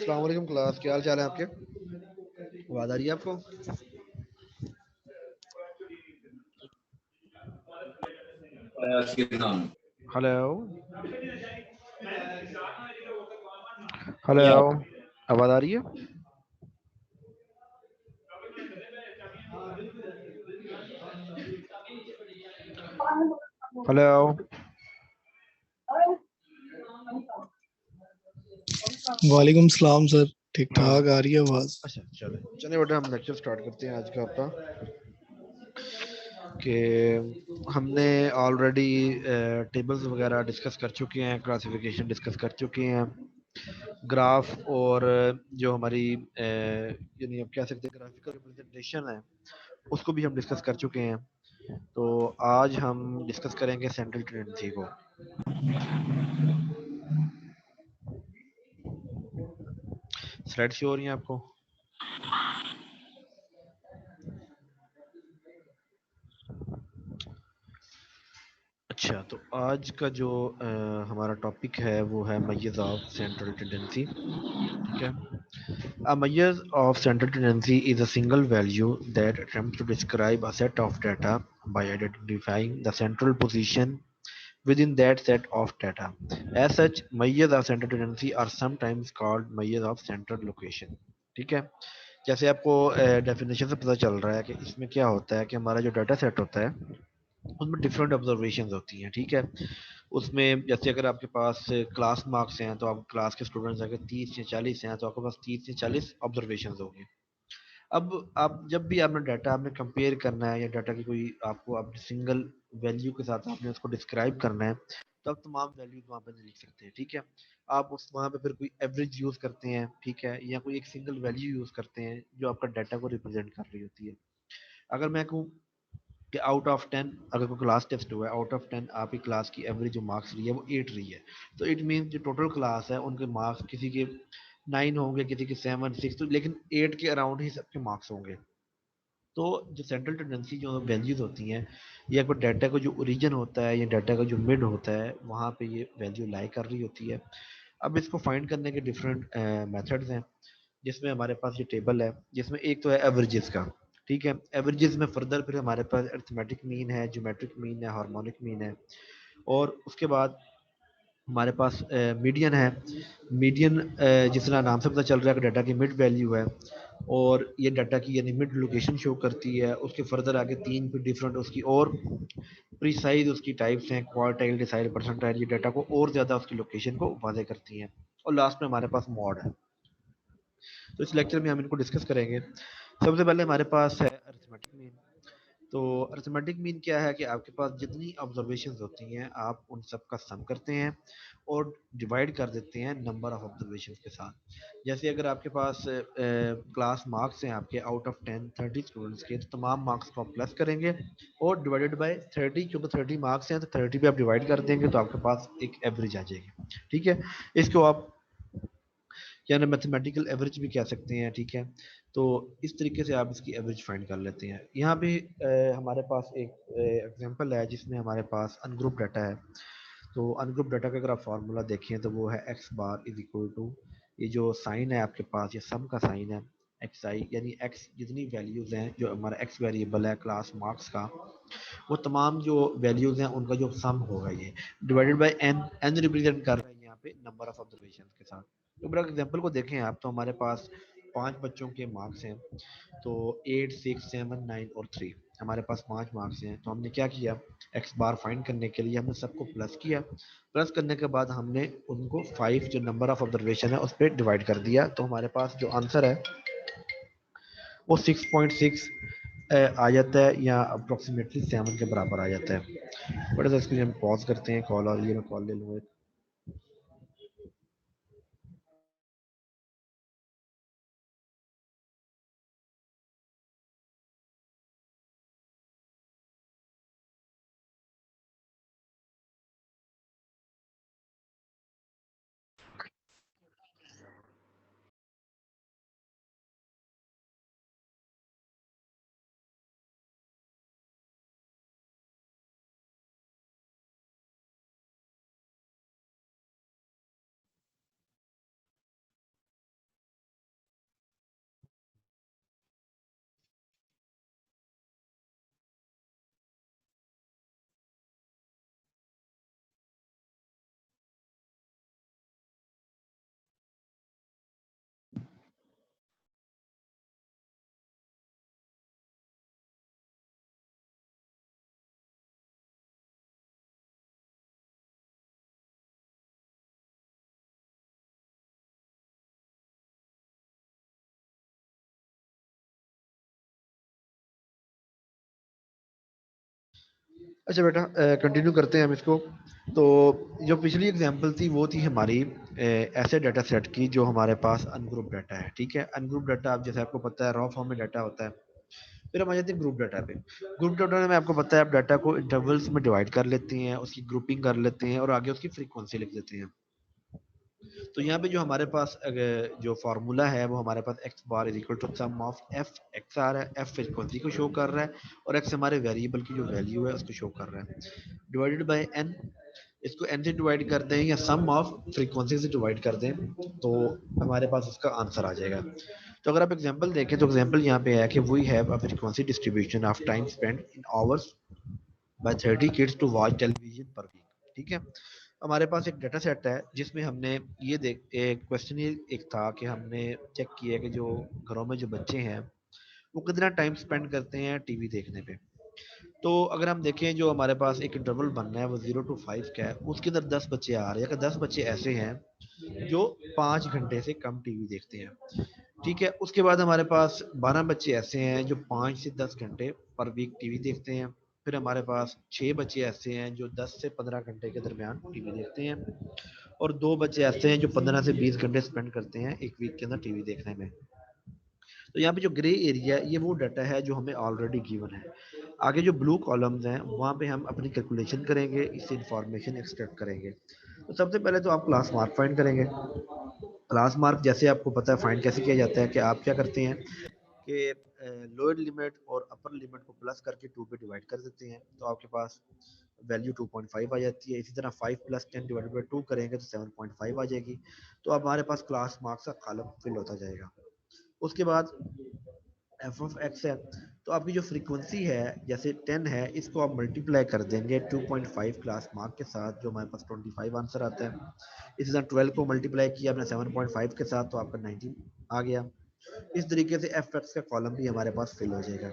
अस्सलाम वालेकुम क्लास, क्या हाल चाल है आपके? आवाज आ रही है आपको? हेलो। हेलो। या आवाज आ रही है? हेलो। वालेकुम सलाम सर। ठीक हाँ। ठाक आ रही है आवाज। अच्छा, चले चले बेटा, हम लेक्चर स्टार्ट करते हैं आज का आपका। कि हमने ऑलरेडी टेबल्स वगैरह डिस्कस कर चुके हैं, क्लासिफिकेशन डिस्कस कर चुके हैं, ग्राफ और जो हमारी यानी आप कह सकते हैं ग्राफिकल रिप्रेजेंटेशन है, उसको भी हम डिस्कस कर चुके हैं। तो आज हम डिस्कस करेंगे सेंट्रल टेंडेंसी को। स्लाइड शो हो रही है आपको? अच्छा, तो आज का जो हमारा टॉपिक है वो है मैयर्स ऑफ सेंट्रल टेंडेंसी। ठीक है। A measure of central tendency is a single value that attempts to describe a set of data by identifying the central position within that set of data. As such, measures of central tendency are sometimes called measures of central location. ठीक है। जैसे आपको definition से पता चल रहा है कि इसमें क्या होता है कि हमारा जो डाटा सेट होता है उसमें डिफरेंट ऑब्जर्वेशन होती हैं। ठीक है। उसमें जैसे अगर आपके पास क्लास मार्क्स हैं तो आप क्लास के स्टूडेंट्स अगर 30 या 40 हैं तो आपके पास 30 या 40 ऑब्जर्वेशन होंगे। अब आप जब भी आपने डाटा आपने कंपेयर करना है या डाटा की कोई आपको अपने सिंगल वैल्यू के साथ आपने उसको डिस्क्राइब करना है तो आप तमाम वैल्यूज वहाँ पर लिख सकते हैं। ठीक है। आप उस वहाँ पे फिर कोई एवरेज यूज करते हैं, ठीक है, या कोई एक सिंगल वैल्यू यूज करते हैं जो आपका डाटा को रिप्रेजेंट कर रही होती है। अगर मैं कहूँ कि आउट ऑफ 10 अगर कोई क्लास टेस्ट हुआ है, आउट ऑफ 10 आपकी क्लास की एवरेज जो मार्क्स रही है वो 8 रही है, तो इट मीन जो टोटल क्लास है उनके मार्क्स किसी के 9 होंगे, किसी के 7 6, तो लेकिन 8 के अराउंड ही सबके मार्क्स होंगे। तो जो सेंट्रल टेंडेंसी जो वैल्यूज होती हैं या कोई डाटा का जो ओरिजिन होता है या डाटा का जो मिड होता है वहाँ पे ये वैल्यू लाई कर रही होती है। अब इसको फाइंड करने के डिफरेंट मेथड्स हैं, जिसमें हमारे पास ये टेबल है जिसमें एक तो है एवरेजेस का। ठीक है। एवरेजेस में फर्दर फिर हमारे पास अरिथमेटिक मीन है, ज्योमेट्रिक मीन है, हार्मोनिक मीन है, और उसके बाद हमारे पास मीडियन है। मीडियन जिस तरह नाम से पता चल रहा है कि डाटा की मिड वैल्यू है और ये डाटा की यानी मिड लोकेशन शो करती है। उसके फर्दर आगे तीन फिर डिफरेंट उसकी और प्रिसाइज उसकी टाइप्स हैं, क्वार्टाइल, डिसाइल, परसेंटाइल, ये डाटा को और ज़्यादा उसकी लोकेशन को वाजे करती हैं। और लास्ट में हमारे पास मॉड है। तो इस लेक्चर में हम इनको डिस्कस करेंगे। सबसे पहले हमारे पास है अरिथमेटिक मीन। तो अरिथमेटिक मीन क्या है कि आपके पास जितनी ऑब्जर्वेशंस होती हैं आप उन सब का सम करते हैं और डिवाइड कर देते हैं नंबर ऑफ ऑब्जर्वेशंस के साथ। जैसे अगर आपके पास क्लास मार्क्स हैं आपके आउट ऑफ 10 30 स्टूडेंट्स के, तो तमाम मार्क्स को आप प्लस करेंगे और डिवाइडेड बाय 30, क्योंकि 30 मार्क्स हैं तो 30 पे आप डिवाइड कर देंगे तो आपके पास एक एवरेज आ जाएगी। ठीक है। इसको आप यानी मैथमेटिकल एवरेज भी कह सकते हैं। ठीक है। तो इस तरीके से आप इसकी एवरेज फाइंड कर लेते हैं। यहाँ पे हमारे पास एक एग्जांपल है जिसमें हमारे पास अनग्रुप डाटा है। तो अनग्रुप डाटा का अगर आप फार्मूला देखें तो वो है X bar is equal to, ये जो साइन है आपके पास ये सम का साइन है, एक्स आई यानी एक्स जितनी वैल्यूज हैं जो हमारा एक्स वेरिएबल है क्लास मार्क्स का, वो तमाम जो वैल्यूज हैं उनका जो सम होगा ये divided by N. N represent कर रहे हैं यहाँ पे नंबर ऑफ ऑब्जर्वेशन के साथ। तो बड़ा एग्जांपल को देखें आप, तो हमारे पास 5 बच्चों के मार्क्स हैं। तो 8 6 7 9 और 3 हमारे पास 5 मार्क्स हैं। तो हमने क्या किया, एक्स बार फाइंड करने के लिए हमने सबको प्लस किया। प्लस करने के बाद हमने उनको 5 जो नंबर ऑफ ऑब्जर्वेशन है उस पर डिवाइड कर दिया। तो हमारे पास जो आंसर है वो 6.6 आ जाता है या अप्रोक्सीमेटली 7 के बराबर आ जाता है। बड़े इसके लिए हम पॉज करते हैं कॉल, और ये मैं कॉल ले लूँगा। अच्छा बेटा, कंटिन्यू करते हैं हम इसको। तो जो पिछली एग्जांपल थी वो थी हमारी ऐसे डाटा सेट की जो हमारे पास अनग्रुप डाटा है। ठीक है, अनग्रुप डाटा आप जैसे आपको पता है रॉ फॉर्म में डाटा होता है। फिर हम आ जाते हैं ग्रुप डाटा पे। ग्रुप डाटा में आपको पता है आप डाटा को इंटरवल्स में डिवाइड कर लेते हैं, उसकी ग्रुपिंग कर लेते हैं और आगे उसकी फ्रीक्वेंसी लिख देते हैं। तो यहाँ पे जो हमारे पास जो फार्मूला है वो हमारे पास X bar is equal to sum of F X R है। एफ फ्रीक्वेंसी को शो कर रहा है और एक्स हमारे वेरिएबल की जो वैल्यू है उसको शो कर रहा है, डिवाइडेड बाय एन। इसको एन से डिवाइड करते हैं या सम ऑफ फ्रीक्वेंसी से डिवाइड कर दें तो हमारे पास उसका आंसर आ जाएगा। तो अगर आप एग्जांपल देखें तो एग्जांपल यहाँ पे है कि we have a frequency distribution of time spent in hours by 30 kids to watch television per week. ठीक है, हमारे पास एक डाटा सेट है जिसमें हमने ये देख एक क्वेश्चन एक था कि हमने चेक किया कि जो घरों में जो बच्चे हैं वो कितना टाइम स्पेंड करते हैं टीवी देखने पे। तो अगर हम देखें जो हमारे पास एक इंटरवल बनना है वो 0 to 5 का है, उसके अंदर 10 बच्चे आ रहे हैं कि 10 बच्चे ऐसे हैं जो 5 घंटे से कम टीवी देखते हैं। ठीक है, उसके बाद हमारे पास 12 बच्चे ऐसे हैं जो 5 से 10 घंटे पर वीक टीवी देखते हैं। फिर हमारे पास 6 बच्चे ऐसे हैं जो 10 से 15 घंटे के दरमियान टीवी देखते हैं। और 2 बच्चे ऐसे हैं जो 15 से 20 घंटे स्पेंड करते हैं एक वीक के अंदर टीवी देखने में। तो यहाँ पे जो ग्रे एरिया है ये वो डाटा है जो हमें ऑलरेडी गिवन है। आगे जो ब्लू कॉलम्स हैं वहाँ पे हम अपनी कैलकुलेशन करेंगे, इससे इंफॉर्मेशन एक्सट्रैक्ट करेंगे। तो सबसे पहले तो आप क्लास मार्क फाइंड करेंगे। क्लास मार्क जैसे आपको पता है फाइंड कैसे किया जाता है कि आप क्या करते हैं कि लोअर लिमिट और अपर लिमिट को प्लस करके 2 पे डिवाइड कर देते हैं तो आपके पास वैल्यू 2.5 आ जाती है। इसी तरह 5 + 10 डिवाइडेड बाई 2 करेंगे तो 7.5 आ जाएगी। तो अब हमारे पास क्लास मार्क्स का कॉलम फिल होता जाएगा। उसके बाद एफ ऑफ एक्स है, तो आपकी जो फ्रीक्वेंसी है जैसे 10 है इसको आप मल्टीप्लाई कर देंगे 2.5 क्लास मार्क के साथ जो हमारे पास 25 आंसर आता है। इसी तरह 12 को मल्टीप्लाई किया आपने 7.5 के साथ तो आपका 19 आ गया। इस तरीके से एफ एक्स का कॉलम भी हमारे पास फिल हो जाएगा।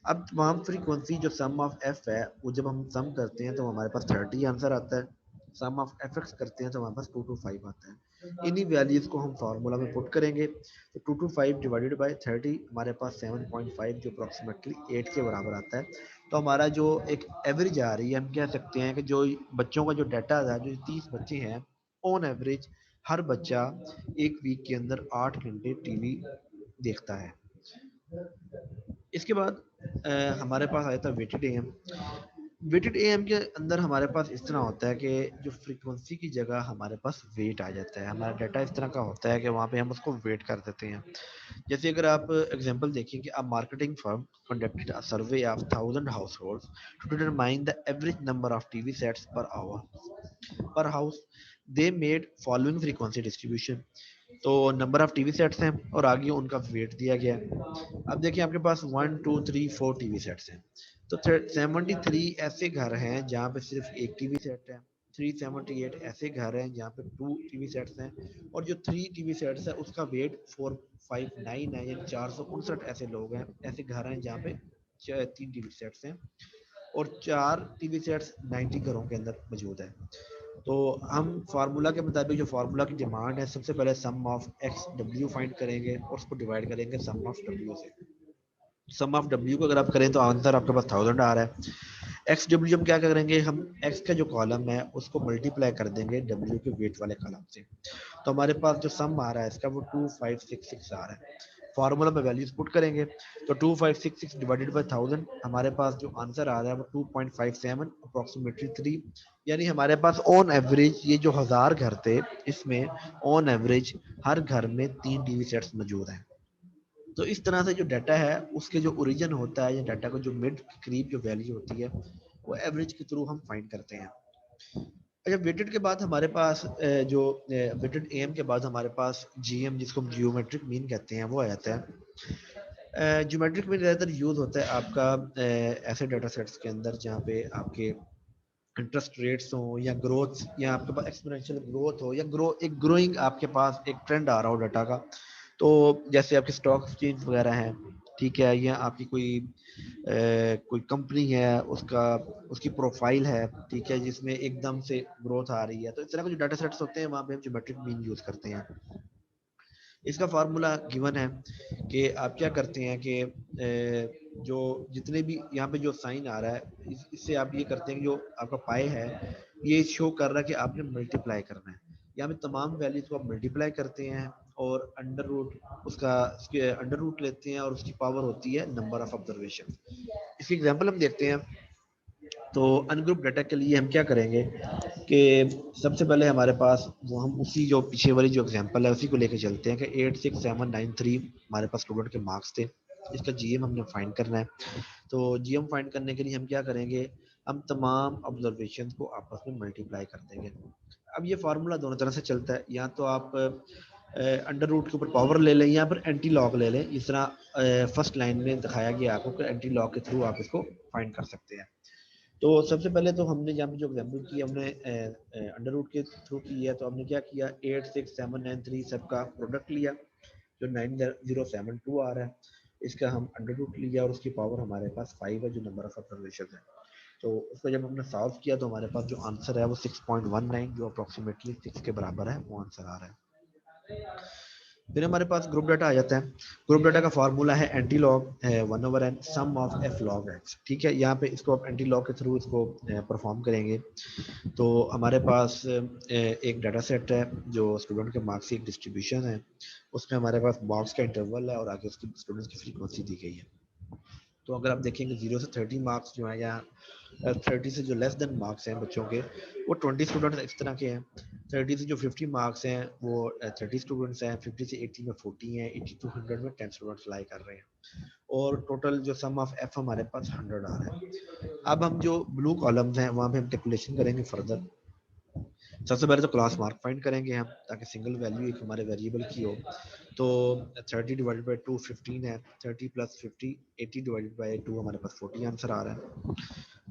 अब तमाम फ्रीक्वेंसी जो सम ऑफ एफ है वो जब हम सम करते हैं तो हमारे पास 30 आंसर आता है। सम ऑफ एफ एक्स करते हैं तो हमारे पास 2 to 5 आता है। इन्हीं वैल्यूज को हम फार्मूला में पुट करेंगे तो 2 to 5 डिवाइडेड बाई 30 हमारे पास 7.5 जो अप्रोक्सीमेटली 8 के बराबर आता है। तो हमारा जो एक एवरेज आ रही है हम कह सकते हैं कि जो बच्चों का जो डाटा है जो 30 बच्चे हैं ऑन एवरेज हर बच्चा एक वीक के अंदर 8 घंटे टीवी देखता है। इसके बाद हमारे पास आया था वेटेड एम। वेटेड एम के अंदर हमारे पास इस तरह होता है कि जो फ्रीक्वेंसी की जगह हमारे पास वेट आ जाता है। हमारा डाटा इस तरह का होता है कि वहाँ पे हम उसको वेट कर देते हैं। जैसे अगर आप एग्जांपल देखिए कि a marketing firm conducted a survey of 1,000 households to determine the average number of TV sets per hour per house. They made following frequency distribution। तो नंबर ऑफ टीवी सेट्स हैं और आगे उनका वेट दिया गया है। अब देखिए आपके पास 1 2 3 4 टीवी सेट्स हैं। तो 73 ऐसे घर हैं जहाँ पे सिर्फ एक टीवी सेट है। 378 ऐसे घर हैं जहाँ पे 2 टीवी सेट्स हैं। और जो 3 टीवी सेट्स है उसका वेट 459 है, यानी 459 ऐसे लोग हैं, ऐसे घर हैं जहाँ पे 3 टीवी सेट्स हैं। और 4 टीवी सेट्स 90 घरों के अंदर मौजूद है। तो हम फार्मूला के मुताबिक जो फार्मूला की डिमांड है सबसे पहले सम ऑफ एक्स डब्ल्यू फाइंड करेंगे और उसको डिवाइड करेंगे सम ऑफ डब्ल्यू से। सम ऑफ डब्ल्यू को अगर आप करें तो आंसर आपके पास 1000 आ रहा है। एक्स डब्ल्यू हम क्या करेंगे, हम एक्स का जो कॉलम है उसको मल्टीप्लाई कर देंगे डब्ल्यू के वेट वाले कॉलम से। तो हमारे पास जो सम आ रहा है इसका वो 2566 आ रहा है। फार्मूला में वैल्यूज पुट करेंगे तो 2566 डिवाइडेड बाई 1000 हमारे पास जो आंसर आ रहा है वो 2.57 अप्रोक्सीमेटली 3। यानी हमारे पास ऑन एवरेज ये जो 1000 घर थे इसमें ऑन एवरेज हर घर में 3 टीवी सेट्स मौजूद हैं। तो इस तरह से जो डाटा है उसके जो ओरिजिन होता है या डाटा को जो मिड के करीब जो वैल्यू होती है वो एवरेज के थ्रू हम फाइंड करते हैं। अच्छा, वेटेड के बाद हमारे पास जो वेटेड एम के बाद हमारे पास जीएम जिसको हम जियोमेट्रिक मीन कहते हैं वो आ जाता है। जियोमेट्रिक मीन ज़्यादातर यूज होता है आपका ऐसे डाटा सेट्स के अंदर जहाँ पे आपके इंटरेस्ट रेट्स हो या ग्रोथ या आपके पास एक्सपोनेंशियल ग्रोथ हो या एक ग्रोइंग आपके पास एक ट्रेंड आ रहा हो डाटा का। तो जैसे आपके स्टॉक एक्सचेंज वगैरह हैं, ठीक है, या आपकी कोई कंपनी है उसका उसकी प्रोफाइल है, ठीक है, जिसमें एकदम से ग्रोथ आ रही है, तो इस तरह के जो डाटा सेट्स होते हैं वहाँ पे हम ज्योमेट्रिक मीन यूज करते हैं। इसका फार्मूला गिवन है कि आप क्या करते हैं कि जो जितने भी यहाँ पे जो साइन आ रहा है इससे आप ये करते हैं कि जो आपका पाई है ये शो कर रहा है कि आपने मल्टीप्लाई करना है। यहाँ पे तमाम वैल्यूज को आप मल्टीप्लाई करते हैं और अंडर रूट उसका अंडर रूट लेते हैं और उसकी पावर होती है नंबर ऑफ ऑब्जर्वेशन। इसकी एग्जांपल हम देखते हैं। तो अनग्रुप डाटा के लिए हम क्या करेंगे कि सबसे पहले हमारे पास वो हम उसी जो पीछे वाली जो एग्जांपल है उसी को लेके चलते हैं कि 86793 हमारे पास स्टूडेंट के मार्क्स थे। इसका जीएम हमने फाइंड करना है। तो जीएम फाइंड करने के लिए हम क्या करेंगे, हम तमाम ऑब्जर्वेशन को आपस में मल्टीप्लाई कर देंगे। अब ये फार्मूला दोनों तरह से चलता है, या तो आप अंडर रूट के ऊपर पावर ले लें या फिर एंटी लॉग ले लें। इस तरह फर्स्ट लाइन में दिखाया गया आपको कि एंटी लॉग के थ्रू आप इसको फाइंड कर सकते हैं। तो सबसे पहले तो हमने जहाँ पे जो एग्जाम्पल की हमने अंडर रूट के थ्रू की है, तो हमने क्या किया 86793 सबका प्रोडक्ट लिया जो 9072 आ रहा है, इसका हम अंडर रूट लिया और उसकी पावर हमारे पास 5 है जो नंबर ऑफ ऑब्जर्वेशन है। तो उसको जब हमने सॉल्व किया तो हमारे पास जो आंसर है वो 6.19 जो अप्रोक्सीमेटली 6 के बराबर है वो आंसर आ रहा है। फिर हमारे पास ग्रुप डाटा आ जाता है। ग्रुप डाटा का फार्मूला है anti log 1/n sum of F log X. ठीक है, यहाँ पे इसको आप एंटी लॉग के थ्रू इसको परफॉर्म करेंगे। तो हमारे पास एक डाटा सेट है जो स्टूडेंट के मार्क्स की एक डिस्ट्रीब्यूशन है। उसमें हमारे पास मार्क्स का इंटरवल है और आगे उसकी स्टूडेंट्स की फ्रीक्वेंसी दी गई है। तो अगर आप देखेंगे 0 से 30 मार्क्स जो है या 30 से जो लेस देन मार्क्स हैं बच्चों के वो 20 स्टूडेंट्स इस तरह के हैं। 30 से जो 50 मार्क्स हैं वो 30 स्टूडेंट्स हैं। 50 से 80 में 40 हैं। 80 टू 100 में 10 स्टूडेंट्स लाई कर रहे हैं और टोटल जो सम ऑफ एफ हमारे पास 100 आ रहा है। अब हम जो ब्लू कॉलम्स हैं वहाँ पे हम कैलकुलेशन करेंगे फर्दर। सबसे पहले तो क्लास मार्क फाइंड करेंगे हम ताकि सिंगल वैल्यू एक हमारे वेरिएबल की हो। तो 30 डिवाइडेड बाई 2 15 है। 30 प्लस 50 80 डिवाइडेड बाई 2 हमारे पास 40 आंसर आ रहा है।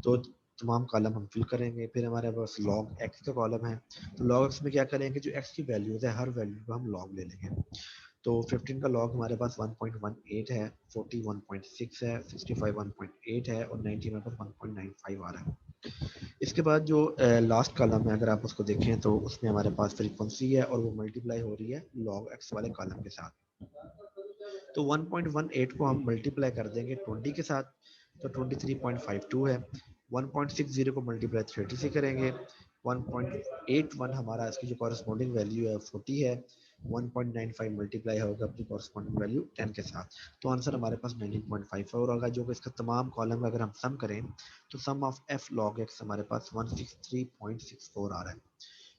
तो तमाम कॉलम हम फिल करेंगे। फिर हमारे पास लॉग एक्स का कॉलम है। तो लॉग एक्स में क्या करेंगे, जो एक्स की वैल्यूज है हर वैल्यू का हम लॉग ले लेंगे। तो 15 का लॉग हमारे पास 1.18 है। 40 1.6 है। 65 1.8 है और 90 हमारे पास 1.95 आ रहा है। इसके बाद जो लास्ट कॉलम है अगर आप उसको देखें तो उसमें हमारे पास फ्रीक्वेंसी है और वो मल्टीप्लाई हो रही है लॉग एक्स वाले कॉलम के साथ। तो 1.18 को हम मल्टीप्लाई कर देंगे 20 के साथ तो 23.52 है। 1.60 को मल्टीप्लाई 30 से करेंगे 1.81 हमारा इसकी जो कॉरेस्पॉन्डिंग वैल्यू है 40 है। 1.95 मल्टीप्लाई होगा अपनी कॉरेस्पॉन्डिंग वैल्यू 10 के साथ। तो आंसर हमारे पास 19.54 होगा जो कि इसका तमाम कॉलम अगर हम सम करें तो सम ऑफ एफ लॉग एक्स हमारे पास 163.64 आ रहा है।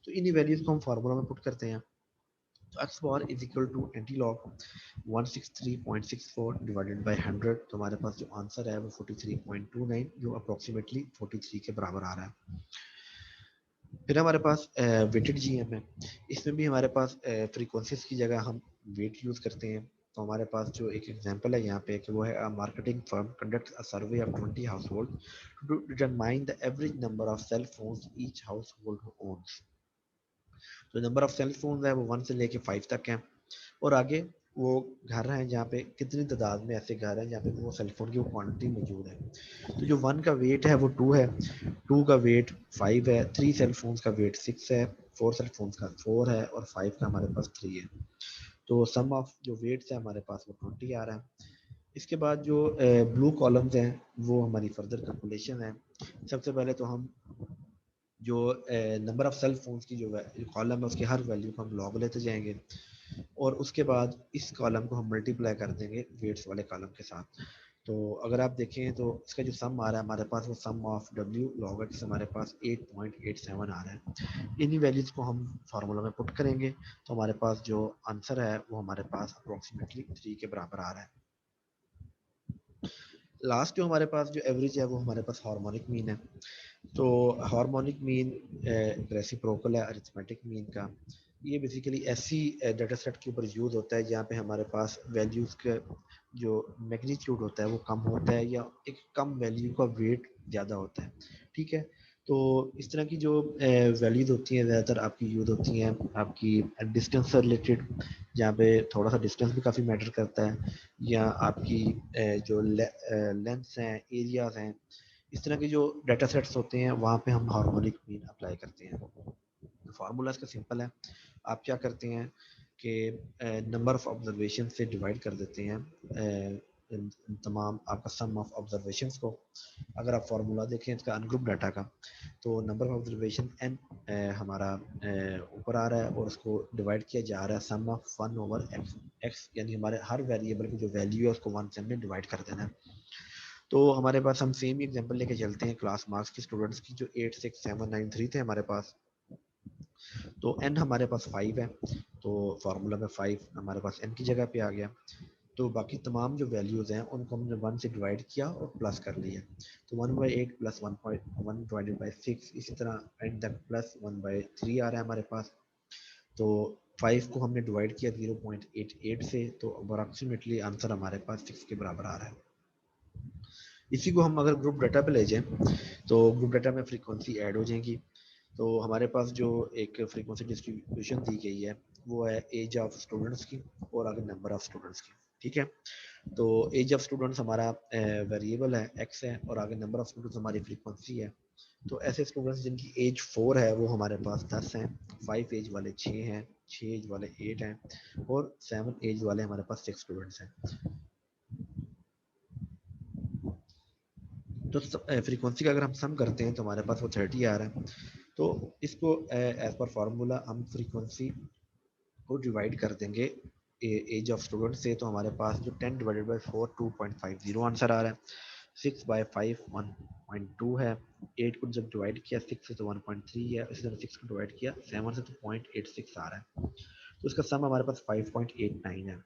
तो इन्हीं वैल्यूज को हम फार्मूला में पुट करते हैं। तो X bar is equal to anti log 163.64 divided by 100। तो हमारे पास जो आंसर है वो 43.29 जो अप्रोक्सीमेटली 43 के बराबर आ रहा है। फिर हमारे पास वेटेड जीएम है। इसमें भी हमारे पास फ्रीक्वेंसीज की जगह हम वेट यूज करते हैं। तो हमारे पास जो एक एग्जांपल है यहाँ पे कि वो है marketing firm conduct a survey of 20 household to determine the average number of cell phones each household owns. तो नंबर ऑफ सेल फोन है वो 1 से लेके 5 तक है और आगे वो घर हैं जहाँ पे कितनी तादाद में ऐसे घर हैं जहाँ पे वो सेलफोन की वो क्वांटिटी मौजूद है। तो जो 1 का वेट है वो 2 है। 2 का वेट 5 है। 3 सेलफोन्स का वेट 6 है। 4 सेलफोन्स का 4 है और 5 का हमारे पास 3 है। तो सम ऑफ जो वेट्स है हमारे पास वो 20 आ रहा है। इसके बाद जो ब्लू कॉलम्स हैं वो हमारी फर्दर कैलकुलेशन है। सबसे पहले तो हम जो नंबर ऑफ सेल फोन्स की जो कॉलम है उसकी हर वैल्यू को हम लॉग लेते जाएंगे और उसके बाद इस कॉलम को हम मल्टीप्लाई कर देंगे वेट्स वाले कॉलम के साथ। तो अगर आप देखें तो इसका जो सम आ रहा है हमारे पास वो सम ऑफ डब्ल्यू लॉग एक्स हमारे पास 8.87 आ रहा है। इन्हीं वैल्यूज को हम फार्मूला में पुट करेंगे तो हमारे पास जो आंसर है वो हमारे पास अप्रोक्सीमेटली 3 के बराबर आ रहा है। लास्ट जो हमारे पास जो एवरेज है वो हमारे पास हार्मोनिक मीन है। तो हार्मोनिक मीन रेसिप्रोकल है अरिथमेटिक मीन का। ये बेसिकली ऐसी डाटा सेट के ऊपर यूज होता है जहाँ पे हमारे पास वैल्यूज का जो मैग्नीट्यूड होता है वो कम होता है या एक कम वैल्यू का वेट ज़्यादा होता है। ठीक है, तो इस तरह की जो वैल्यूज होती हैं ज़्यादातर आपकी यूज होती हैं आपकी डिस्टेंस से रिलेटेड, जहाँ पे थोड़ा सा डिस्टेंस भी काफ़ी मैटर करता है, या आपकी जो लेंथ्स हैं एरियाज हैं। इस तरह के जो डाटा सेट्स होते हैं वहाँ पे हम हार्मोनिक मीन अप्लाई करते हैं। फार्मूला इसका सिंपल है। आप क्या करते हैं कि नंबर ऑफ ऑब्जर्वेशन से डिवाइड कर देते हैं तमाम आपका सम ऑफ ऑब्जर्वेशंस को। अगर आप फार्मूला देखें इसका अनग्रुप डाटा का, तो नंबर ऑफ ऑब्जर्वेशन एन हमारा ऊपर आ रहा है और उसको डिवाइड किया जा रहा है सम ऑफ 1 ओवर एक्स। एक्स यानी हमारे हर वेरिएबल की जो वैल्यू है उसको 1 से हमने डिवाइड कर देना है। तो हमारे पास हम सेम एग्जांपल लेके चलते हैं क्लास मार्क्स की स्टूडेंट्स की जो 86793 थे हमारे पास। तो एन हमारे पास 5 है, तो फार्मूला में 5 हमारे पास एन की जगह पे आ गया। तो बाकी तमाम जो वैल्यूज़ हैं उनको हमने 1 से डिवाइड किया और प्लस कर लिया। तो 1/8 प्लस 1.1 डिवाइडेड बाई 6, इसी तरह एंड तक प्लस 1/3 आ रहा है हमारे पास। तो 5 को हमने डिवाइड किया 0.88 से, तो अप्रॉक्सीमेटली आंसर हमारे पास 6 के बराबर आ रहा है। इसी को हम अगर ग्रुप डाटा पे ले जाएं तो ग्रुप डाटा में फ्रीक्वेंसी ऐड हो जाएगी। तो हमारे पास जो एक फ्रीक्वेंसी डिस्ट्रीब्यूशन दी गई है वो है एज ऑफ स्टूडेंट्स की और आगे नंबर ऑफ स्टूडेंट्स की। ठीक है, तो एज ऑफ स्टूडेंट्स हमारा वेरिएबल है एक्स है और आगे नंबर ऑफ स्टूडेंट्स हमारी फ्रीक्वेंसी है। तो ऐसे स्टूडेंट्स जिनकी एज 4 है वो हमारे पास 10 हैं, 5 एज वाले 6 हैं, 6 एज वाले 8 हैं और 7 एज वाले हमारे पास 6 स्टूडेंट्स हैं। तो फ्रीक्वेंसी का अगर हम सम करते हैं तो हमारे पास वो 30 आ रहा है। तो इसको एज पर फार्मूला हम फ्रीक्वेंसी को डिवाइड कर देंगे एज ऑफ स्टूडेंट से, तो हमारे पास जो 10 डिवाइडेड बाई 4 2.50 आंसर आ रहा है। 6/5 1.2 है। 8 को जब डिवाइड किया 6 से तो 1.3 है, इसी तरह 6 को डिवाइड किया 7 से तो 0.86 आ रहा है। तो इसका सम हमारे पास 5.89 है।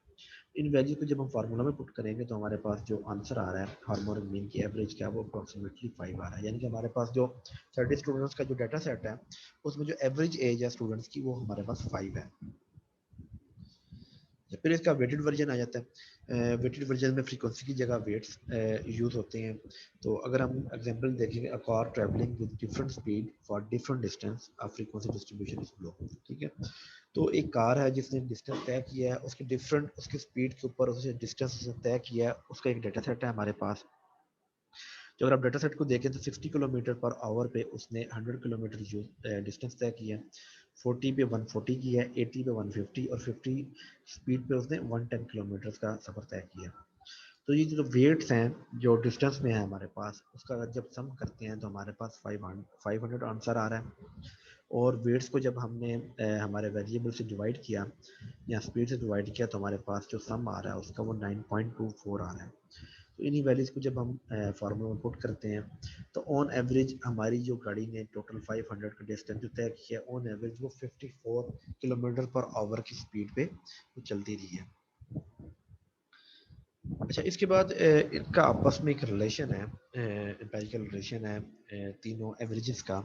इन वैल्यू को जब हम फार्मूला में पुट करेंगे तो हमारे पास जो आंसर आ रहा है हार्मोनिक मीन की एवरेज का वो अप्रोक्सीमेटली 5 आ रहा है। यानी कि हमारे पास जो 30 स्टूडेंट्स का जो डाटा सेट है उसमें जो एवरेज एज है स्टूडेंट्स की वो हमारे पास 5 है। फिर इसका वेटेड वर्जन आ जाता है। वेटेड वर्जन में फ्रीक्वेंसी की जगह वेट्स यूज होते हैं। तो अगर हम एग्जांपल देखेंगे, a car travelling with different speed for different distance, a frequency distribution is low. ठीक है, तो एक कार है जिसने डिस्टेंस तय किया है, उसकी डिफरेंट उसकी स्पीड के ऊपर उसने डिस्टेंस तय किया है, उसका एक डाटा सेट है हमारे पास। तो अगर आप डाटा सेट को देखें तो 60 किलोमीटर पर आवर पे उसने 100 किलोमीटर डिस्टेंस तय किया है, 40 पे 140 किया है, 80 पे 150 और 50 स्पीड पे उसने 110 किलोमीटर का सफर तय किया। तो ये जो वेट्स हैं जो डिस्टेंस में है हमारे पास उसका अगर जब सम करते हैं तो हमारे पास 500 आंसर आ रहा है। और वेट्स को जब हमने हमारे वेरिएबल से डिवाइड किया या स्पीड से डिवाइड किया तो हमारे पास जो सम आ रहा है उसका वो 9.24 आ रहा है। तो इन्हीं वैल्यूज को जब हम फार्मूला में पुट करते हैं तो ऑन एवरेज हमारी जो गाड़ी ने टोटल 500 का डिस्टेंस जो तय किया ऑन एवरेज वो 54 किलोमीटर पर आवर की स्पीड पे वो चलती रही है। अच्छा, इसके बाद इनका आपस में एक रिलेशन है, एम्पिरिकल रिलेशन है तीनों एवरेजेस का।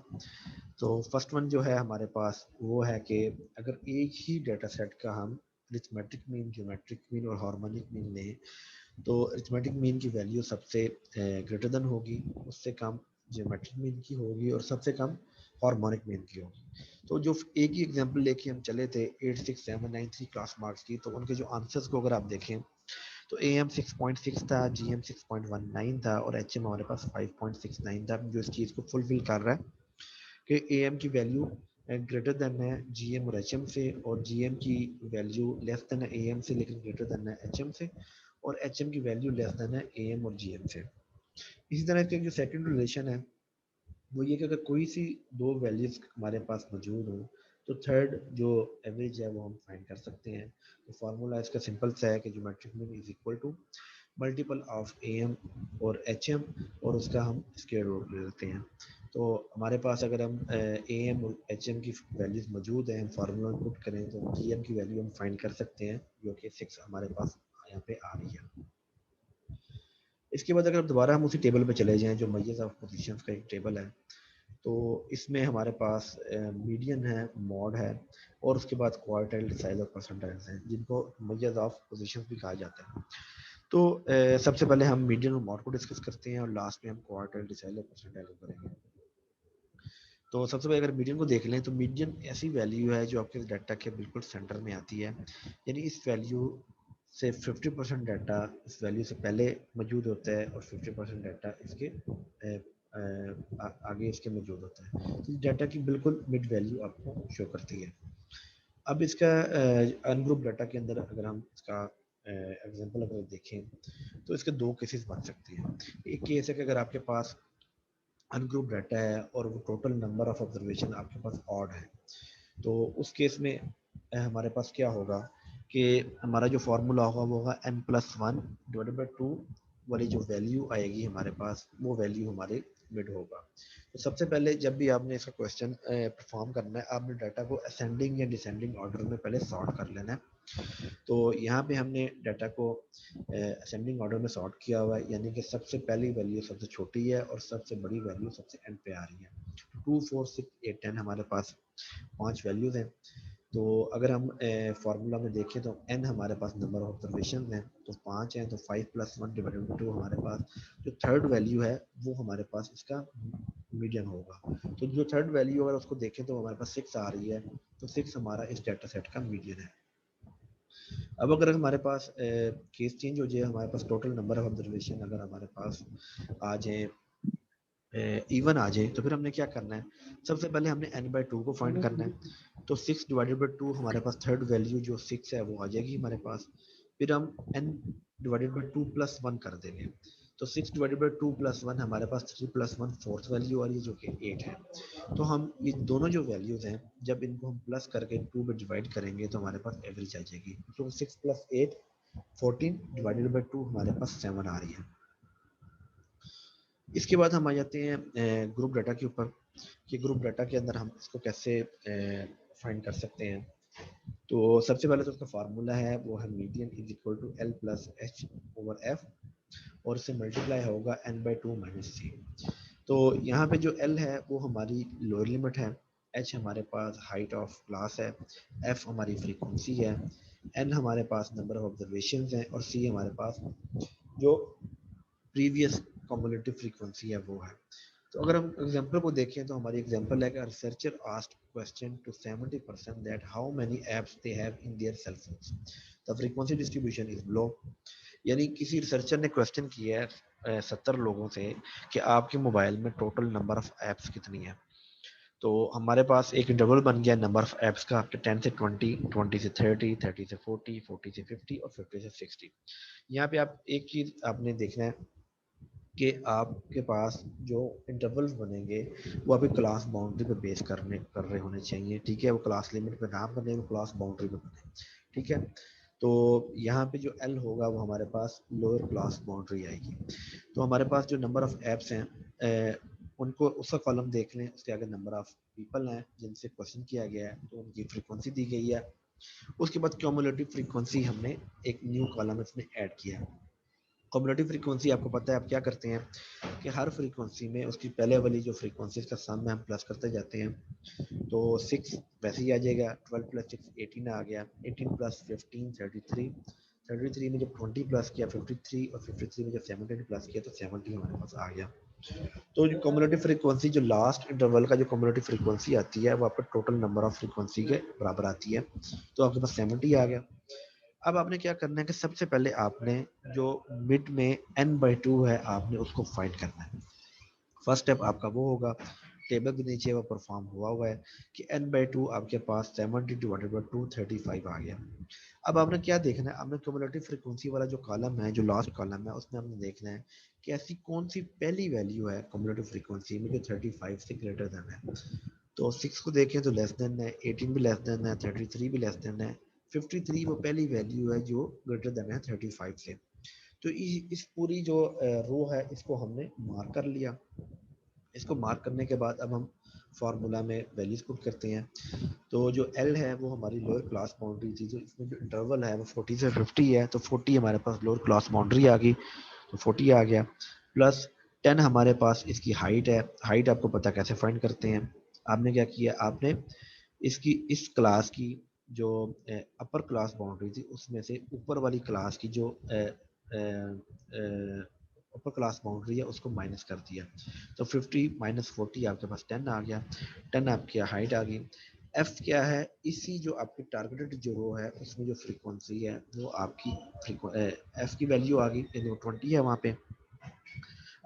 तो फर्स्ट वन जो है हमारे पास वो है कि अगर एक ही डाटा सेट का हम अरिथमेटिक मीन, ज्योमेट्रिक मीन और हार्मोनिक मीन लें तो अरिथमेटिक मीन की वैल्यू सबसे ग्रेटर देन होगी, उससे कम ज्योमेट्रिक मीन की होगी और सबसे कम हार्मोनिक मीन की होगी। तो जो एक ही एग्जांपल लेके हम चले थे 86793 क्लास मार्क्स की, तो उनके जो आंसर्स को अगर आप देखें तो ए एम 6.6 था, जी एम 6.19 था और एच एम हमारे पास 5.69 था, जो इस चीज़ को फुलफिल कर रहा है कि ए एम की वैल्यू ग्रेटर देन है जी एम और एच एम से, और जी एम की वैल्यू लेस देन है ए एम से लेकिन ग्रेटर देन है एच एम से, और एच एम की वैल्यू लेस देन है ए एम और जी एम से। इसी तरह के जो सेकंड रिलेशन है वो ये कि अगर कोई सी दो वैल्यूज हमारे पास मौजूद हो तो थर्ड जो एवरेज है वो हम फाइंड कर सकते हैं। तो फार्मूला इसका सिंपल सा है कि geometric mean is equal to multiple of A M और एच एम और उसका हम स्क्वायर रूट ले लेते हैं। तो हमारे पास अगर हम ए एम और एच एम की वैल्यूज मौजूद हैं, हम फार्मूला में पुट करें तो जी एम की वैल्यू हम फाइंड कर सकते हैं जो कि 6 हमारे पास यहाँ पे आ रही है। इसके बाद अगर दोबारा हम उसी टेबल पे चले जाएं जो मेजर्स ऑफ पोजीशंस का एक टेबल है, तो इसमें हमारे पास मीडियन है, मॉड है और उसके बाद क्वार्टाइल, डिसाइल और परसेंटाइल्स हैं जिनको मेजर्स ऑफ पोजीशंस भी कहा जाता है। तो सबसे पहले हम मीडियन और मॉड को डिस्कस करते हैं और लास्ट में हम क्वार्टाइल, डिसाइल और परसेंटाइल को करेंगे। तो सबसे पहले अगर मीडियन को देख लें तो मीडियन ऐसी वैल्यू है जो आपके डाटा के बिल्कुल सेंटर में आती है। यानी इस वैल्यू से 50% डाटा इस वैल्यू से पहले मौजूद होता है और 50% डाटा इसके आगे इसके मौजूद होता है। तो डाटा की बिल्कुल मिड वैल्यू आपको शो करती है। अब इसका अनग्रुप डाटा के अंदर अगर हम इसका एग्जांपल अगर देखें तो इसके दो केसेस बन सकते हैं। एक केस है कि अगर आपके पास अनग्रुप डाटा है और वो टोटल नंबर ऑफ ऑब्जर्वेशन आपके पास ऑड है, तो उस केस में हमारे पास क्या होगा कि हमारा जो फार्मूला होगा वो होगा n+1/2 वाली जो वैल्यू आएगी हमारे पास, वो वैल्यू हमारे मिड होगा। तो सबसे पहले जब भी आपने इसका क्वेश्चन परफॉर्म करना है, आपने डाटा को असेंडिंग या डिसेंडिंग ऑर्डर में पहले सॉर्ट कर लेना है। तो यहाँ पे हमने डाटा को असेंडिंग ऑर्डर में सॉर्ट किया हुआ है, यानी कि सबसे पहली वैल्यू सबसे छोटी है और सबसे बड़ी वैल्यू सबसे एंड पे आ रही है। 2 4 6 8 10 हमारे पास 5 वैल्यूज हैं। तो अगर हम फार्मूला में देखें तो n हमारे पास नंबर ऑफ ऑब्जर्वेशन हैं, तो 5 हैं, तो 5+1/2 हमारे पास जो थर्ड वैल्यू है वो हमारे पास इसका मीडियन होगा। तो जो थर्ड वैल्यू अगर उसको देखें तो हमारे पास 6 आ रही है, तो 6 हमारा इस डाटा सेट का मीडियन है। अब अगर हमारे पास केस चेंज हो जाए, हमारे पास टोटल नंबर ऑफ ऑब्जर्वेशन अगर हमारे पास आ जाए इवन आ जाए, तो फिर हमने क्या करना है, सबसे पहले हमने n/2 को फाइंड करना है। तो 6/2 हमारे पास थर्ड वैल्यू जो 6 है वो आ जाएगी हमारे पास। फिर हम n/2 प्लस 1 कर देंगे, तो 6/2 प्लस 1 हमारे पास 3 प्लस 1 फोर्थ वैल्यू आ रही है जो कि 8 है। तो हम ये दोनों जो वैल्यूज हैं जब इनको हम प्लस करके 2 में डिवाइड करेंगे तो हमारे पास एवरेज आ जाएगी। तो 6 + 8 14/2 हमारे पास 7 आ रही है। इसके बाद हम आ जाते हैं ग्रुप डाटा के ऊपर, कि ग्रुप डाटा के अंदर हम इसको कैसे फाइंड कर सकते हैं। तो सबसे पहले तो उसका फार्मूला है वो है median is equal to L plus H over F, और इससे मल्टीप्लाई होगा n/2 - c। तो यहाँ पे जो L है वो हमारी लोअर लिमिट है, H हमारे पास हाइट ऑफ क्लास है, F हमारी फ्रीक्वेंसी है, N हमारे पास नंबर ऑफ ऑब्जर्वेशन है, और C हमारे पास जो प्रीवियस कम्युलेटिव फ्रीक्वेंसी है वो है। तो अगर हम एग्जांपल को देखें तो हमारी एग्जांपल है कि researcher asked question to 70% that how many apps they have in their cell phones, the frequency distribution is below. यानी किसी रिसर्चर ने क्वेश्चन किया है 70 लोगों से कि आपके मोबाइल में टोटल नंबर ऑफ एप्स कितनी है। तो हमारे पास एक इंटरवल बन गया नंबर ऑफ एप्स का, आपके 10 से 20, 20 से 30, 30 से 40, 40 से 50 और 50 से 60। यहाँ पे आप एक चीज आपने देखना है कि आपके पास जो इंटरवल्स बनेंगे वो अभी क्लास बाउंड्री पे बेस कर रहे होने चाहिए, ठीक है। वो क्लास लिमिट पे ना बने, वो क्लास बाउंड्री पे बने, ठीक है। तो यहाँ पे जो एल होगा वो हमारे पास लोअर क्लास बाउंड्री आएगी। तो हमारे पास जो नंबर ऑफ एप्स हैं उनको उसका कॉलम देख लें, उसके आगे नंबर ऑफ पीपल हैं जिनसे क्वेश्चन किया गया है, तो उनकी फ्रीक्वेंसी दी गई है। उसके बाद क्यूमुलेटिव फ्रीक्वेंसी हमने एक न्यू कॉलम इसमें ऐड किया। कम्युलेटिव फ्रीक्वेंसी आपको पता है आप क्या करते हैं कि हर फ्रीक्वेंसी में उसकी पहले वाली जो फ्रीक्वेंसी का सम है हम प्लस करते जाते हैं। तो 6 वैसे ही आ जाएगा, 12 + 6 18 आ गया, 18 + 15 33, 33 में जब 20 प्लस किया 53, और 53 में जब 17 प्लस किया तो 70 हमारे पास आ गया। तो जो कम्युलेटिव फ्रीक्वेंसी जो लास्ट इंटरवल का जो कम्युलेटिव फ्रीक्वेंसी आती है वो आपका टोटल नंबर ऑफ फ्रीक्वेंसी के बराबर आती है। तो आपके पास 70 आ गया। अब आपने क्या करना है कि सबसे पहले आपने जो मिड में n/2 है आपने उसको फाइंड करना है। फर्स्ट स्टेप आपका वो होगा, टेबल के नीचे वो परफॉर्म हुआ है कि n/2 आपके पास 70/235 आ गया। अब आपने क्या देखना है, आपने क्यूमुलेटिव फ्रीक्वेंसी वाला जो कॉलम है, जो लास्ट कॉलम है, उसमें आपने देखना है कि ऐसी कौन सी पहली वैल्यू है क्यूमुलेटिव फ्रीक्वेंसी में जो 35 से ग्रेटर देन है। तो 6 को देखें तो लेस देन है, 18 भी लेस देन है, 33 भी लेस देन है, 53 वो पहली वैल्यू है जो ग्रेटर देन है 35 से। तो इस पूरी जो रो है इसको हमने मार्क कर लिया। इसको मार्क करने के बाद अब हम फार्मूला में वैल्यूज पुट करते हैं। तो जो एल है वो हमारी लोअर क्लास बाउंड्री थी, जो इसमें जो इंटरवल है वो 40 से 50 है, तो 40 हमारे पास लोअर क्लास बाउंड्री आ गई, तो 40 आ गया। प्लस 10 हमारे पास इसकी हाइट है। हाइट आपको पता कैसे फाइंड करते हैं, आपने क्या किया, आपने इसकी इस क्लास की जो अपर क्लास बाउंड्री थी उसमें से ऊपर वाली क्लास की जो अपर क्लास बाउंड्री है उसको माइनस कर दिया। तो 50 - 40 आपके पास 10 आ गया। 10 आपकी हाइट आ गई। एफ क्या है, इसी जो आपकी टारगेटेड जो रो है उसमें जो फ्रीक्वेंसी है वो आपकी एफ की वैल्यू आ गई, 20 है वहाँ पे।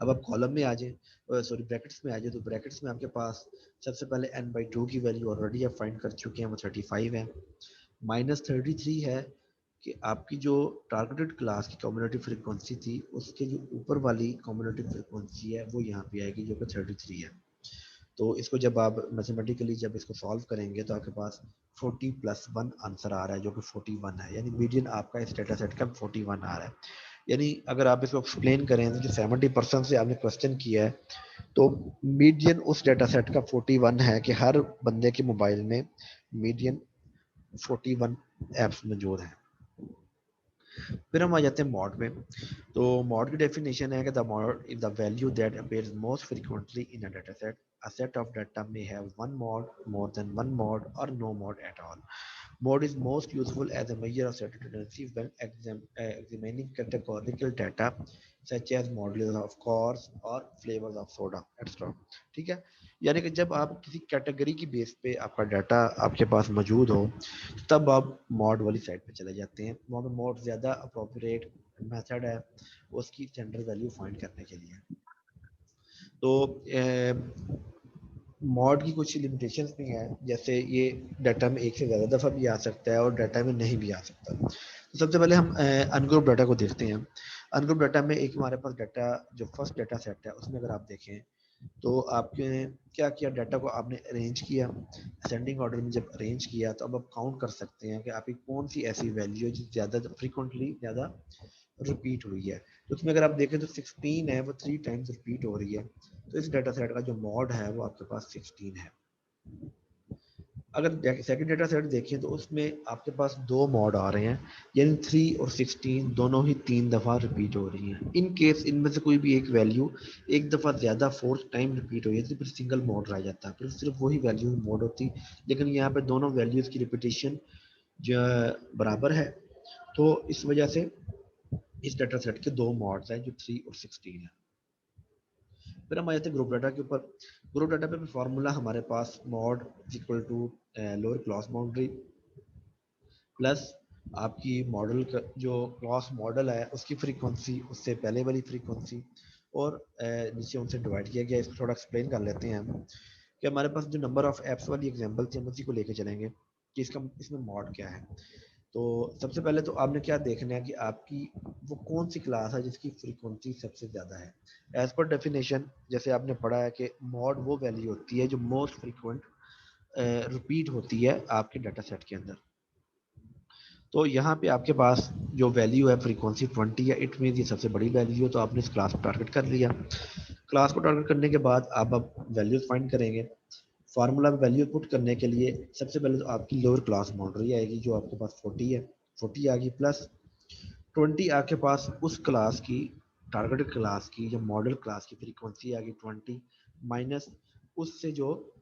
अब आप कॉलम में आ जाए, सॉरी ब्रैकेट्स में आ जाए, तो ब्रैकेट्स में आपके पास सबसे पहले n/2 की वैल्यू ऑलरेडी आप फाइंड कर चुके हैं, वो 35 है। -33 है, कि आपकी जो टारगेटेड क्लास की कम्युनिटी फ्रीक्वेंसी थी उसके जो ऊपर वाली कम्युनिटी फ्रीक्वेंसी है वो यहाँ पे आएगी, जो कि 33 है। तो इसको जब आप मैथमेटिकली जब इसको सॉल्व करेंगे तो आपके पास 40+1 आंसर आ रहा है, जो कि 41 है। यानी मीडियन आपका इस डेटा सेट का 41 आ रहा है। यानी अगर आप इसको एक्सप्लेन करें तो जो 70% से आपने क्वेश्चन किया है, तो मीडियन उस डेटा सेट का 41 है कि हर बंदे के मोबाइल में मीडियन 41 ऐप्स मौजूद हैं। फिर हम आ जाते हैं मॉड में। तो मॉड की डेफिनेशन है कि the mod is the value that appears most frequently in a data set. A set of data may have one mode, more than one mode, or no mode at all. Mode is most useful as a measure of certain tendency when examining categorical data such as models of course or flavors of soda, etc. ठीक है, यानी कि जब आप किसी category की base पे आपका डाटा आपके पास मौजूद हो तब आप मॉड वाली साइड पे चले जाते हैं। वहाँ पे मॉड ज़्यादा अप्रोप्रिएट मेथड है उसकी सेंट्रल वैल्यू फाइंड करने के लिए। तो मॉड की कुछ लिमिटेशंस भी हैं, जैसे ये डाटा में एक से ज़्यादा दफ़ा भी आ सकता है और डाटा में नहीं भी आ सकता। तो सबसे पहले हम अनग्रुप डाटा को देखते हैं। अनग्रुप डाटा में एक हमारे पास डाटा जो फर्स्ट डाटा सेट है उसमें अगर आप देखें तो आपने क्या किया, डाटा को आपने अरेंज किया असेंडिंग ऑर्डर में। जब अरेंज किया तो अब आप काउंट कर सकते हैं कि आपकी कौन सी ऐसी वैल्यू है जो ज़्यादा फ्रीक्वेंटली ज़्यादा रिपीट हुई है। तो उसमें अगर आप देखें तो 16 है, वो 3 टाइम्स रिपीट हो रही है। तो इस डाटा सेट का जो मॉड है वो आपके पास 16 है। अगर सेकंड डाटा सेट देखें तो उसमें आपके पास दो मॉड आ रहे हैं, यानी 3 और 16 दोनों ही 3 दफ़ा रिपीट हो रही हैं। इन केस इनमें से कोई भी एक वैल्यू एक दफ़ा ज़्यादा फोर्थ टाइम रिपीट हो जाती है तो फिर सिंगल मॉड रह जाता है, फिर सिर्फ वही वैल्यू मॉड होती। लेकिन यहाँ पे दोनों वैल्यूज़ की रिपीटेशन जो बराबर है, तो इस वजह से इस डाटा सेट के दो मॉड्स हैं जो 3 और 16 है। फिर हम आ जाते हैं ग्रुप डाटा के ऊपर। ग्रुप डाटा पे फॉर्मूला हमारे पास mode equal to lower class boundary plus आपकी मॉडल का जो क्लॉस मॉडल है उसकी फ्रीक्वेंसी उससे पहले वाली फ्रीक्वेंसी, और नीचे उनसे डिवाइड किया गया। इसको थोड़ा एक्सप्लेन कर लेते हैं हम कि हमारे पास जो नंबर ऑफ एप्स वाली एग्जांपल थी हम उसी को लेके चलेंगे कि इसका इसमें मॉड क्या है। तो सबसे पहले तो आपने क्या देखना है कि आपकी वो कौन सी क्लास है जिसकी फ्रीक्वेंसी सबसे ज़्यादा है। एज पर डेफिनेशन जैसे आपने पढ़ा है कि मॉड वो वैल्यू होती है जो मोस्ट फ्रीक्वेंट रिपीट होती है आपके डाटा सेट के अंदर। तो यहाँ पे आपके पास जो वैल्यू है फ्रीक्वेंसी 20 है, इट मीन ये सबसे बड़ी वैल्यू है। तो आपने इस क्लास को टारगेट कर लिया। क्लास को टारगेट करने के बाद आप अब वैल्यूज फाइंड करेंगे। फार्मूला में वैल्यू पुट करने के लिए सबसे पहले तो आपकी लोअर क्लास बाउंड्री आएगी जो आपके पास 40 है, 40 आ गई, प्लस 20 आपके पास उस क्लास की टारगेटेड क्लास की जो मॉडल क्लास की फ्रीक्वेंसी आ गई 20, माइनस उससे जो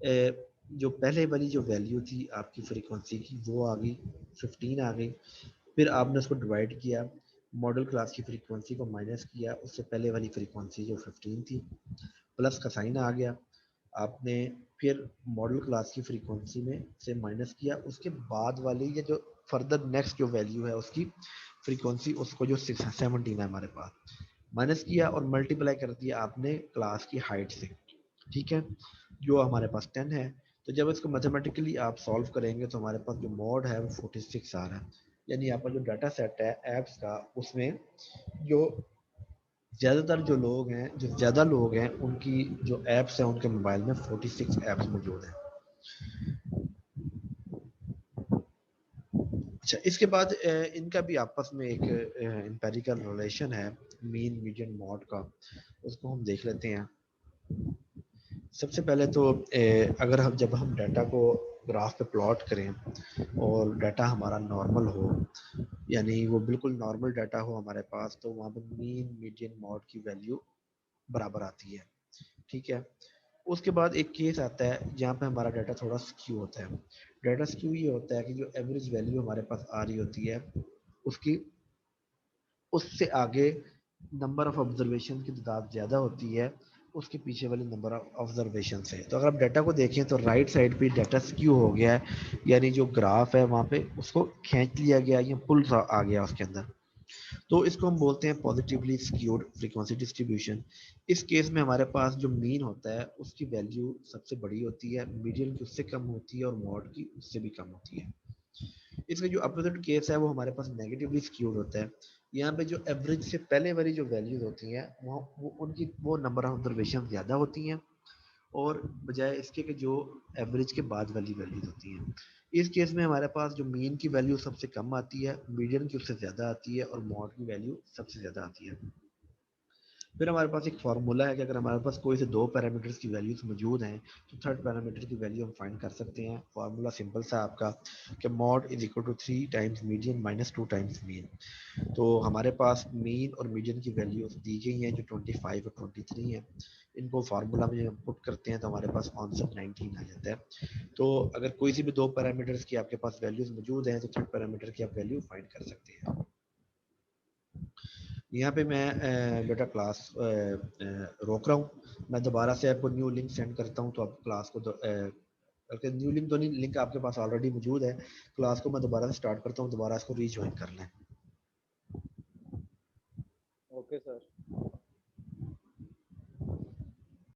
पहले वाली जो वैल्यू थी आपकी फ्रीक्वेंसी की वो आ गई 15 आ गई। फिर आपने उसको डिवाइड किया, मॉडल क्लास की फ्रीक्वेंसी को माइनस किया उससे पहले वाली फ्रीक्वेंसी जो 15 थी, प्लस का साइन आ गया। आपने फिर मॉडल क्लास की फ्रीक्वेंसी में से माइनस किया उसके बाद वाली या जो फर्दर नेक्स्ट जो वैल्यू है उसकी फ्रीक्वेंसी, उसको जो 17 है हमारे पास, माइनस किया और मल्टीप्लाई कर दिया आपने क्लास की हाइट से। ठीक है, जो हमारे पास 10 है। तो जब इसको मैथमेटिकली आप सॉल्व करेंगे तो हमारे पास जो मॉड है वो 46 आ रहा है। यानी आपका जो डाटा सेट है एप्स का उसमें जो ज़्यादातर जो लोग हैं, जो ज़्यादा लोग हैं उनकी जो ऐप्स हैं उनके मोबाइल में 46 ऐप्स मौजूद हैं। अच्छा, इसके बाद इनका भी आपस में एक एम्पेरिकल रिलेशन है मीन मीडियन मॉड का, उसको हम देख लेते हैं। सबसे पहले तो अगर हम जब हम डाटा को ग्राफ पे प्लॉट करें और डाटा हमारा नॉर्मल हो, यानी वो बिल्कुल नॉर्मल डाटा हो हमारे पास, तो वहाँ पे मीन मीडियन मॉड की वैल्यू बराबर आती है। ठीक है, उसके बाद एक केस आता है जहाँ पे हमारा डाटा थोड़ा स्क्यू होता है। डाटा स्क्यू ये होता है कि जो एवरेज वैल्यू हमारे पास आ रही होती है उसकी उससे आगे नंबर ऑफ ऑब्जर्वेशन की तादाद ज़्यादा होती है उसके पीछे वाले नंबर ऑफ ऑब्जर्वेशन से। तो अगर आप डाटा को देखें तो राइट साइड पे डाटा स्क्यू हो गया है, यानी जो ग्राफ है वहाँ पे उसको खींच लिया गया या पुल आ गया उसके अंदर। तो इसको हम बोलते हैं पॉजिटिवली स्क्यूड फ्रीक्वेंसी डिस्ट्रीब्यूशन। इस केस में हमारे पास जो मीन होता है उसकी वैल्यू सबसे बड़ी होती है, मीडियन की उससे कम होती है और मॉड की उससे भी कम होती है। इसका जो अपोजिट केस है वो हमारे पास नेगेटिवली स्क्यूड होता है। यहाँ पे जो एवरेज से पहले वाली जो वैल्यूज होती हैं वो उनकी वो नंबर ऑफ ऑब्जर्वेशन ज़्यादा होती हैं, और बजाय इसके कि जो एवरेज के बाद वाली वैल्यूज होती हैं। इस केस में हमारे पास जो मीन की वैल्यू सबसे कम आती है, मीडियन की उससे ज़्यादा आती है, और मॉड की वैल्यू सबसे ज़्यादा आती है। फिर हमारे पास एक फार्मूला है कि अगर हमारे पास कोई से दो पैरामीटर्स की वैल्यूज मौजूद हैं तो थर्ड पैरामीटर की वैल्यू हम फाइंड कर सकते हैं। फार्मूला सिंपल सा आपका कि mode is equal to 3 times median minus 2 times mean. तो हमारे पास मीन और मीडियन की वैल्यूज दी गई हैं जो 25 और 23 है। इनको फार्मूला में हम पुट करते हैं तो हमारे पास आंसर 19 आ जाता है। तो अगर कोई सी भी दो पैरामीटर्स की आपके पास वैल्यूज मौजूद हैं तो थर्ड पैरामीटर की आप वैल्यू फाइंड कर सकते हैं। यहाँ पे मैं बेटा क्लास रोक रहा हूँ। मैं दोबारा से आपको न्यू लिंक सेंड करता हूँ, तो आप क्लास को बल्कि न्यू लिंक तो नहीं, लिंक आपके पास ऑलरेडी मौजूद है। क्लास को मैं दोबारा से स्टार्ट करता हूँ, दोबारा इसको रीज्वाइन कर लें। Okay sir.